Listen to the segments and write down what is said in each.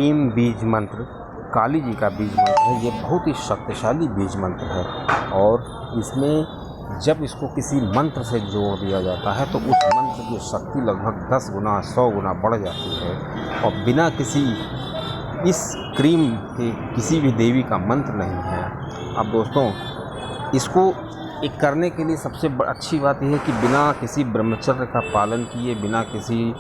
Cream बीज मंत्र काली जी का बीज मंत्र है। ये बहुत ही शक्तिशाली बीज मंत्र है और इसमें जब इसको किसी मंत्र से जोड़ दिया जाता है तो उस मंत्र की शक्ति लगभग 10 गुना 100 गुना बढ़ जाती है। और बिना किसी इस क्रीम के किसी भी देवी का मंत्र नहीं है। अब दोस्तों, इसको एक करने के लिए सबसे अच्छी बात यह है कि बिना किसी ब्रह्मचर्य का पालन किए, बिना किसी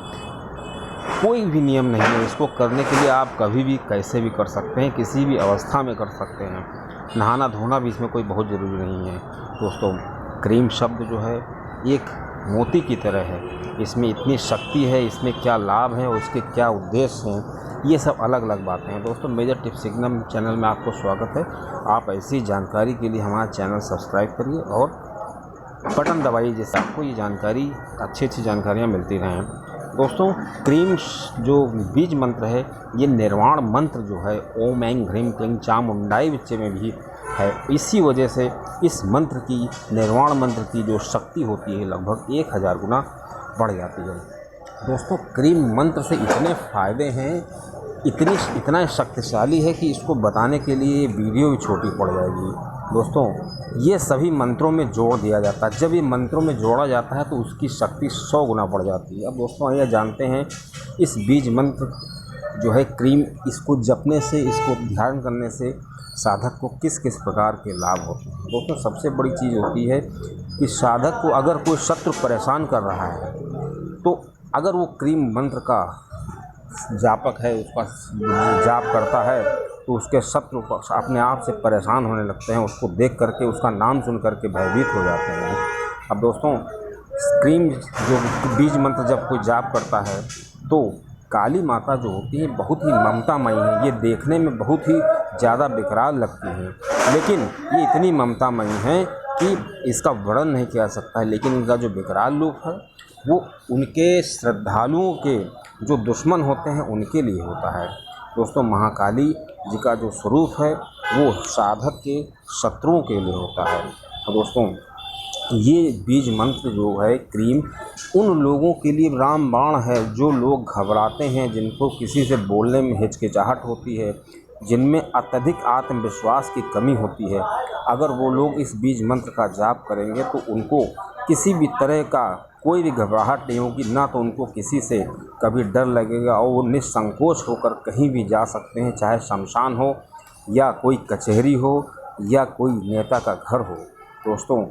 कोई भी नियम नहीं है। इसको करने के लिए आप कभी भी कैसे भी कर सकते हैं, किसी भी अवस्था में कर सकते हैं। नहाना धोना भी इसमें कोई बहुत ज़रूरी नहीं है। दोस्तों, क्रीम शब्द जो है एक मोती की तरह है। इसमें इतनी शक्ति है, इसमें क्या लाभ है, उसके क्या उद्देश्य हैं, ये सब अलग अलग बातें हैं। दोस्तों, मेजर टिप्स सिग्नम चैनल में आपको स्वागत है। आप ऐसी जानकारी के लिए हमारा चैनल सब्सक्राइब करिए और बटन दबाइए जिससे आपको ये जानकारी अच्छी जानकारियाँ मिलती रहें। दोस्तों, क्रीम जो बीज मंत्र है ये निर्वाण मंत्र जो है ओम ऐं ह्रीं क्लीं चामुंडाई विच्चे में भी है। इसी वजह से इस मंत्र की, निर्वाण मंत्र की जो शक्ति होती है लगभग 1000 गुना बढ़ जाती है। दोस्तों, क्रीम मंत्र से इतने फ़ायदे हैं, इतना शक्तिशाली है कि इसको बताने के लिए वीडियो भी छोटी पड़ जाएगी। दोस्तों, ये सभी मंत्रों में जोड़ दिया जाता है। जब ये मंत्रों में जोड़ा जाता है तो उसकी शक्ति 100 गुना बढ़ जाती है। अब दोस्तों, ये जानते हैं इस बीज मंत्र जो है क्रीम, इसको जपने से, इसको ध्यान करने से साधक को किस किस प्रकार के लाभ होते हैं। दोस्तों, सबसे बड़ी चीज़ होती है कि साधक को अगर कोई शत्रु परेशान कर रहा है तो अगर वो क्रीम मंत्र का जापक है, उसका जाप करता है तो उसके शत्रु अपने आप से परेशान होने लगते हैं। उसको देख करके, उसका नाम सुन करके भयभीत हो जाते हैं। अब दोस्तों, क्रीम जो बीज मंत्र जब कोई जाप करता है तो काली माता जो होती है बहुत ही ममतामयी है। ये देखने में बहुत ही ज़्यादा विकराल लगती हैं, लेकिन ये इतनी ममतामयी हैं कि इसका वर्णन नहीं किया जा सकता है। लेकिन इनका जो विकराल रूप है वो उनके श्रद्धालुओं के जो दुश्मन होते हैं उनके लिए होता है। दोस्तों, महाकाली जी का जो स्वरूप है वो साधक के शत्रुओं के लिए होता है। तो दोस्तों, ये बीज मंत्र जो है क्रीम उन लोगों के लिए रामबाण है जो लोग घबराते हैं, जिनको किसी से बोलने में हिचकिचाहट होती है, जिनमें अत्यधिक आत्मविश्वास की कमी होती है। अगर वो लोग इस बीज मंत्र का जाप करेंगे तो उनको किसी भी तरह का कोई भी घबराहट नहीं होगी, ना तो उनको किसी से कभी डर लगेगा और वो निसंकोच होकर कहीं भी जा सकते हैं, चाहे शमशान हो या कोई कचहरी हो या कोई नेता का घर हो। दोस्तों,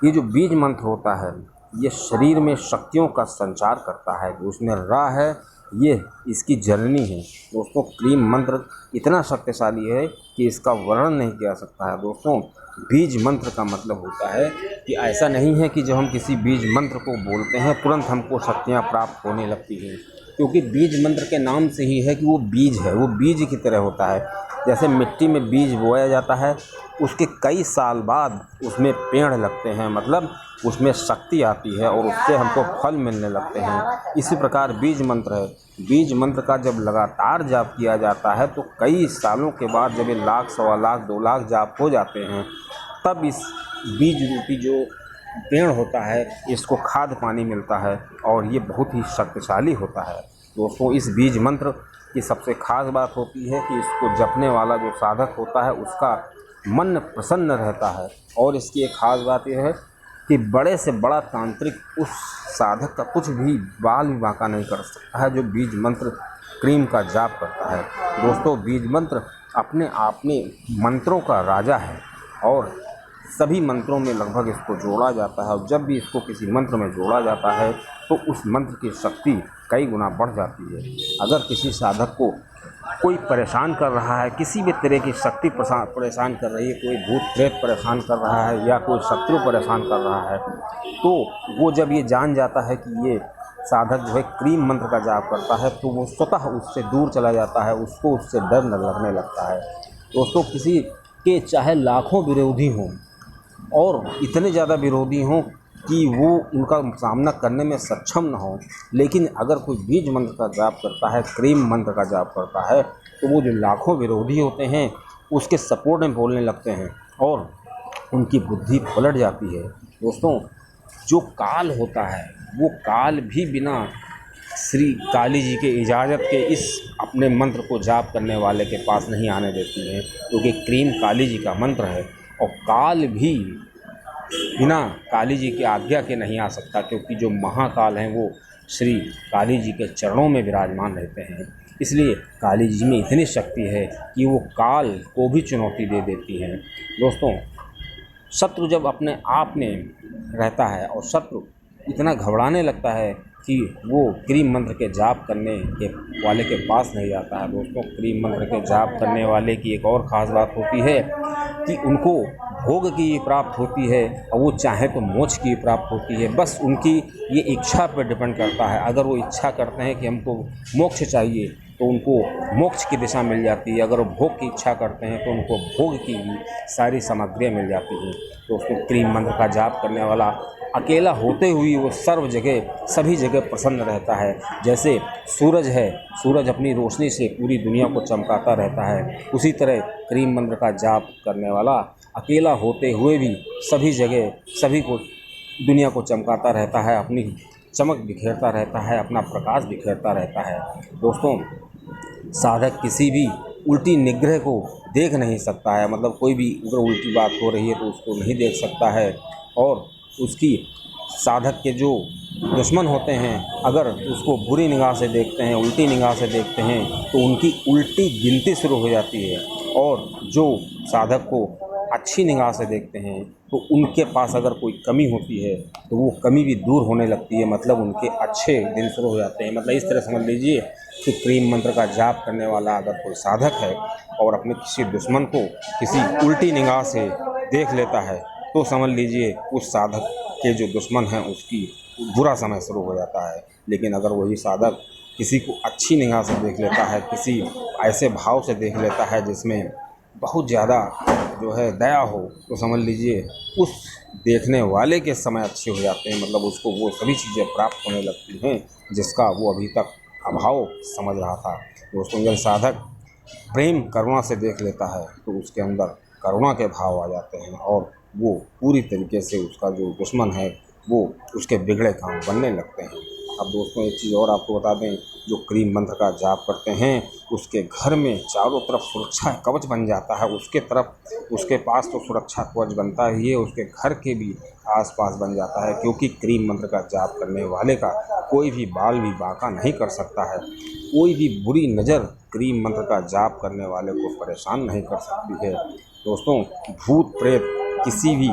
ये जो बीज मंत्र होता है ये शरीर में शक्तियों का संचार करता है। उसमें रा है, ये इसकी जननी है। दोस्तों, क्रीम मंत्र इतना शक्तिशाली है कि इसका वर्णन नहीं किया जा सकता है। दोस्तों, बीज मंत्र का मतलब होता है कि ऐसा नहीं है कि जब हम किसी बीज मंत्र को बोलते हैं तुरंत हमको शक्तियाँ प्राप्त होने लगती हैं, क्योंकि बीज मंत्र के नाम से ही है कि वो बीज है, वो बीज की तरह होता है। जैसे मिट्टी में बीज बोया जाता है, उसके कई साल बाद उसमें पेड़ लगते हैं, मतलब उसमें शक्ति आती है और उससे हमको फल मिलने लगते हैं। इसी प्रकार बीज मंत्र है। बीज मंत्र का जब लगातार जाप किया जाता है तो कई सालों के बाद जब ये 1 लाख, 1.25 लाख, 2 लाख जाप हो जाते हैं, तब इस बीज रूपी जो पेड़ होता है इसको खाद पानी मिलता है और ये बहुत ही शक्तिशाली होता है। दोस्तों, इस बीज मंत्र की सबसे ख़ास बात होती है कि इसको जपने वाला जो साधक होता है उसका मन प्रसन्न रहता है। और इसकी एक ख़ास बात यह है कि बड़े से बड़ा तांत्रिक उस साधक का कुछ भी बाल भी बांका नहीं कर सकता है जो बीज मंत्र क्रीम का जाप करता है। दोस्तों, बीज मंत्र अपने आप में मंत्रों का राजा है और सभी मंत्रों में लगभग इसको जोड़ा जाता है। और जब भी इसको किसी मंत्र में जोड़ा जाता है तो उस मंत्र की शक्ति कई गुना बढ़ जाती है। अगर किसी साधक को कोई परेशान कर रहा है, किसी भी तरह की शक्ति परेशान कर रही है, कोई भूत प्रेत परेशान कर रहा है या कोई शत्रु परेशान कर रहा है, तो वो जब ये जान जाता है कि ये साधक जो है क्रीम मंत्र का जाप करता है तो वो स्वतः उससे दूर चला जाता है, उसको उससे डर न लगने लगता है। दोस्तों, किसी के चाहे लाखों विरोधी हों और इतने ज़्यादा विरोधी हों कि वो उनका सामना करने में सक्षम न हो, लेकिन अगर कोई बीज मंत्र का जाप करता है, क्रीम मंत्र का जाप करता है, तो वो जो लाखों विरोधी होते हैं उसके सपोर्ट में बोलने लगते हैं और उनकी बुद्धि पलट जाती है। दोस्तों, जो काल होता है वो काल भी बिना श्री काली जी के इजाज़त के इस अपने मंत्र को जाप करने वाले के पास नहीं आने देती हैं, क्योंकि क्रीम काली जी का मंत्र है और काल भी बिना काली जी की आज्ञा के नहीं आ सकता, क्योंकि जो महाकाल हैं वो श्री काली जी के चरणों में विराजमान रहते हैं। इसलिए काली जी में इतनी शक्ति है कि वो काल को भी चुनौती दे देती हैं। दोस्तों, शत्रु जब अपने आप में रहता है और शत्रु इतना घबराने लगता है कि वो क्रीम मंत्र के जाप करने के वाले के पास नहीं जाता है। दोस्तों, क्रीम मंत्र के जाप करने वाले की एक और ख़ास बात होती है कि उनको भोग की प्राप्त होती है और वो चाहे तो मोक्ष की प्राप्त होती है। बस उनकी ये इच्छा पर डिपेंड करता है। अगर वो इच्छा करते हैं कि हमको मोक्ष चाहिए तो उनको मोक्ष की दिशा मिल जाती है। अगर वो भोग की इच्छा करते हैं तो उनको भोग की भी सारी सामग्रियाँ मिल जाती हैं। दोस्तों, क्रीम मंत्र का जाप करने वाला अकेला होते हुए वो सर्व जगह सभी जगह प्रसन्न रहता है। जैसे सूरज है, सूरज अपनी रोशनी से पूरी दुनिया को चमकाता रहता है, उसी तरह क्रीम मंत्र का जाप करने वाला अकेला होते हुए भी सभी जगह सभी को दुनिया को चमकाता रहता है, अपनी चमक बिखेरता रहता है, अपना प्रकाश बिखेरता रहता है। दोस्तों, साधक किसी भी उल्टी निग्रह को देख नहीं सकता है, मतलब कोई भी अगर उल्टी बात हो रही है तो उसको नहीं देख सकता है। और उसकी साधक के जो दुश्मन होते हैं अगर उसको बुरी निगाह से देखते हैं, उल्टी निगाह से देखते हैं तो उनकी उल्टी गिनती शुरू हो जाती है। और जो साधक को अच्छी निगाह से देखते हैं तो उनके पास अगर कोई कमी होती है तो वो कमी भी दूर होने लगती है, मतलब उनके अच्छे दिन शुरू हो जाते हैं। मतलब इस तरह समझ लीजिए कि क्रीम मंत्र का जाप करने वाला अगर कोई साधक है और अपने किसी दुश्मन को किसी उल्टी निगाह से देख लेता है तो समझ लीजिए उस साधक के जो दुश्मन हैं उसकी बुरा समय शुरू हो जाता है। लेकिन अगर वही साधक किसी को अच्छी निगाह से देख लेता है, किसी ऐसे भाव से देख लेता है जिसमें बहुत ज़्यादा जो है दया हो, तो समझ लीजिए उस देखने वाले के समय अच्छे हो जाते हैं, मतलब उसको वो सभी चीज़ें प्राप्त होने लगती हैं जिसका वो अभी तक अभाव समझ रहा था। दोस्तों, जब साधक प्रेम करुणा से देख लेता है तो उसके अंदर करुणा के भाव आ जाते हैं और वो पूरी तरीके से उसका जो दुश्मन है वो उसके बिगड़े काम बनने लगते हैं। अब दोस्तों, एक चीज़ और आपको बता दें, जो क्रीम मंत्र का जाप करते हैं उसके घर में चारों तरफ सुरक्षा कवच बन जाता है। उसके पास तो सुरक्षा कवच बनता ही है, उसके घर के भी आसपास बन जाता है, क्योंकि क्रीम मंत्र का जाप करने वाले का कोई भी बाल भी बांका नहीं कर सकता है। कोई भी बुरी नज़र क्रीम मंत्र का जाप करने वाले को परेशान नहीं कर सकती है। दोस्तों, भूत प्रेत किसी भी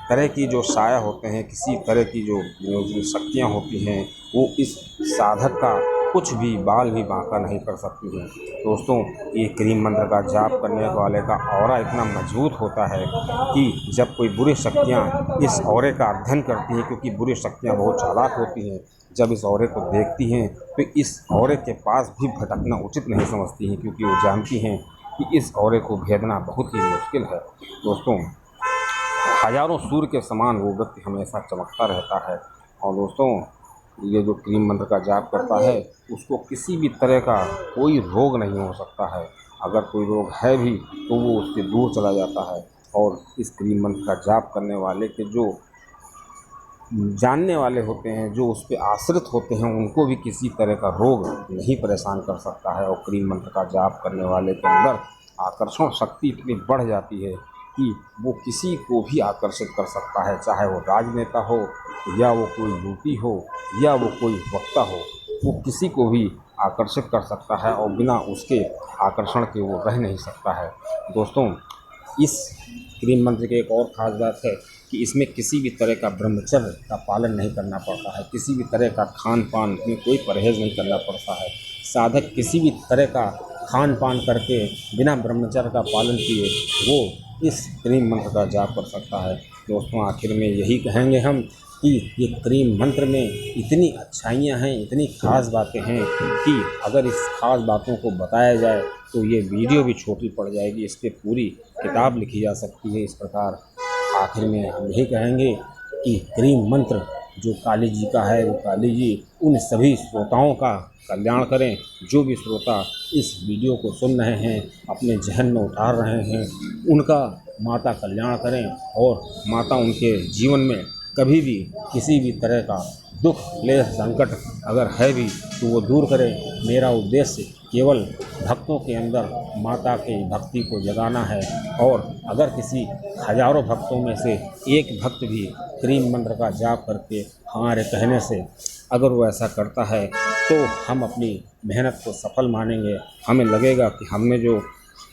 तरह की जो साया होते हैं, किसी तरह की जो शक्तियाँ होती हैं, वो इस साधक का कुछ भी बाल भी बांका नहीं कर सकती हैं। दोस्तों, ये क्रीम मंत्र का जाप करने वाले का ऑरा इतना मजबूत होता है कि जब कोई बुरी शक्तियाँ इस ऑरे का अध्ययन करती हैं, क्योंकि बुरी शक्तियाँ बहुत चालाक होती हैं, जब इस ऑरे को देखती हैं तो इस ऑरे के पास भी भटकना उचित नहीं समझती हैं, क्योंकि वो जानती हैं कि इस ऑरे को भेदना बहुत ही मुश्किल है। दोस्तों, हजारों सूर्य के समान वो व्यक्ति हमेशा चमकता रहता है। और दोस्तों, ये जो क्रीम मंत्र का जाप करता है उसको किसी भी तरह का कोई रोग नहीं हो सकता है। अगर कोई रोग है भी तो वो उससे दूर चला जाता है। और इस क्रीम मंत्र का जाप करने वाले के जो जानने वाले होते हैं, जो उस पर आश्रित होते हैं, उनको भी किसी तरह का रोग नहीं परेशान कर सकता है। और क्रीम मंत्र का जाप करने वाले के अंदर आकर्षण शक्ति इतनी बढ़ जाती है कि वो किसी को भी आकर्षित कर सकता है, चाहे वो राजनेता हो या वो कोई युवती हो या वो कोई वक्ता हो, वो किसी को भी आकर्षित कर सकता है और बिना उसके आकर्षण के वो रह नहीं सकता है। दोस्तों, इस क्रीम मंत्र की एक और ख़ास बात है कि इसमें किसी भी तरह का ब्रह्मचर्य का पालन नहीं करना पड़ता है, किसी भी तरह का खान पान में कोई परहेज़ नहीं करना पड़ता है। साधक किसी भी तरह का खान पान करके बिना ब्रह्मचर्य का पालन किए वो इस क्रीम मंत्र का जाप कर सकता है। दोस्तों, आखिर में यही कहेंगे हम कि ये क्रीम मंत्र में इतनी अच्छाइयाँ हैं, इतनी ख़ास बातें हैं कि अगर इस ख़ास बातों को बताया जाए तो ये वीडियो भी छोटी पड़ जाएगी, इस पर पूरी किताब लिखी जा सकती है। इस प्रकार आखिर में हम यही कहेंगे कि क्रीम मंत्र जो काली जी का है, वो काली जी उन सभी श्रोताओं का कल्याण करें। जो भी श्रोता इस वीडियो को सुन रहे हैं, अपने जहन में उतार रहे हैं, उनका माता कल्याण करें और माता उनके जीवन में कभी भी किसी भी तरह का दुख क्लेश संकट अगर है भी तो वो दूर करे। मेरा उद्देश्य केवल भक्तों के अंदर माता की भक्ति को जगाना है। और अगर किसी हजारों भक्तों में से एक भक्त भी क्रीम मंत्र का जाप करके हमारे कहने से अगर वो ऐसा करता है तो हम अपनी मेहनत को सफल मानेंगे। हमें लगेगा कि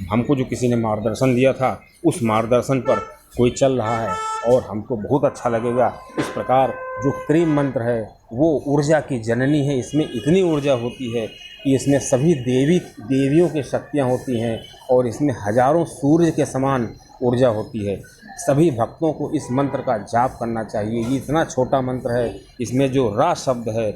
हमको जो किसी ने मार्गदर्शन दिया था उस मार्गदर्शन पर कोई चल रहा है और हमको बहुत अच्छा लगेगा। इस प्रकार जो क्रीम मंत्र है वो ऊर्जा की जननी है। इसमें इतनी ऊर्जा होती है कि इसमें सभी देवियों की शक्तियाँ होती हैं और इसमें हजारों सूर्य के समान ऊर्जा होती है। सभी भक्तों को इस मंत्र का जाप करना चाहिए। ये इतना छोटा मंत्र है, इसमें जो रा शब्द है